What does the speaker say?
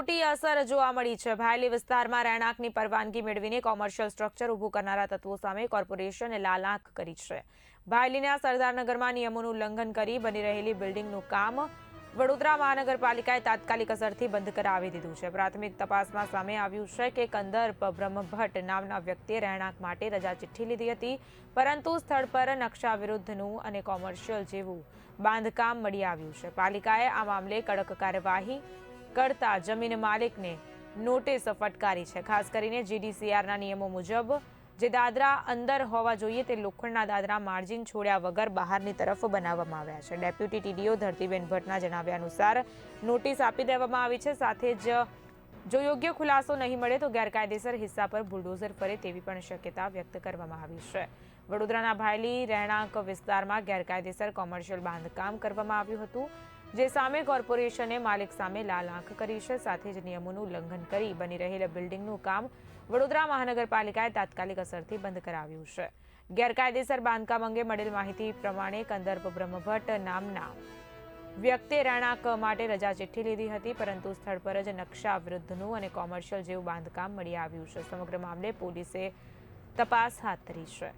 મોટી અસર જોવા મળી છે। ભાયલી વિસ્તારમાં રહેણાંકની પરવાનગી મેળવીને કોમર્શિયલ સ્ટ્રક્ચર ઊભું કરનારા તત્વો સામે કોર્પોરેશને લાલ આંખ કરી છે। ભાયલીના સરદારનગરમાં નિયમોનું ઉલ્લંઘન કરી બની રહેલી બિલ્ડિંગનું કામ વડોદરા મહાનગરપાલિકાએ તાત્કાલિક અસરથી બંધ કરાવી દીધું છે। પ્રાથમિક તપાસમાં સામે આવ્યું છે કે કંદર્પ બ્રહ્મભટ્ટ નામના વ્યક્તિએ રહેણાંક માટે રજા ચિઠ્ઠી લીધી હતી, પરંતુ સ્થળ પર નકશા વિરુદ્ધનું અને કોમર્શિયલ જેવું બાંધકામ મળી આવ્યું છે। પાલિકાએ આ મામલે કડક કાર્યવાહી કરતા જમીન માલિકને નોટિસ ફટકારી છે। ખાસ કરીને જીડીસીઆરના નિયમો મુજબ જે દાદરા અંદર હોવા જોઈએ તે લોખંડના દાદરા માર્જિન છોડ્યા વગર બહારની તરફ બનાવવામાં આવ્યા છે। ડેપ્યુટી ટીડીઓ ધરતીબેન ભટ્ટના જણાવ્યા અનુસાર નોટિસ આપી દેવામાં આવી છે। સાથે જ જો યોગ્ય ખુલાસો નહીં મળે તો ગેરકાયદેસર હિસ્સા પર બુલડોઝર ફરે તેવી પણ શક્યતા વ્યક્ત કરવામાં આવી છે। વડોદરાના ભાયલી રહેણાંક વિસ્તારમાં ગેરકાયદેસર કોમર્શિયલ બાંધકામ કરવામાં આવ્યું હતું, જે સામે કોર્પોરેશને માલિક સામે લાલ આંખ કરી છે। સાથે જ નિયમોનું ઉલ્લંઘન કરી બની રહેલ બિલ્ડિંગનું કામ વડોદરા મહાનગરપાલિકાએ તાત્કાલિક અસરથી બંધ કરાવ્યું છે। ગેરકાયદેસર બાંધકામ અંગે મળેલ માહિતી પ્રમાણે કંદર્પ બ્રહ્મભટ્ટ નામના વ્યક્તિએ રહેણાંક માટે રજા ચિઠ્ઠી લીધી હતી, પરંતુ સ્થળ પર જ નકશા વિરુદ્ધનું અને કોમર્શિયલ જેવું બાંધકામ મળી આવ્યું છે। સમગ્ર મામલે પોલીસે તપાસ હાથ ધરી છે।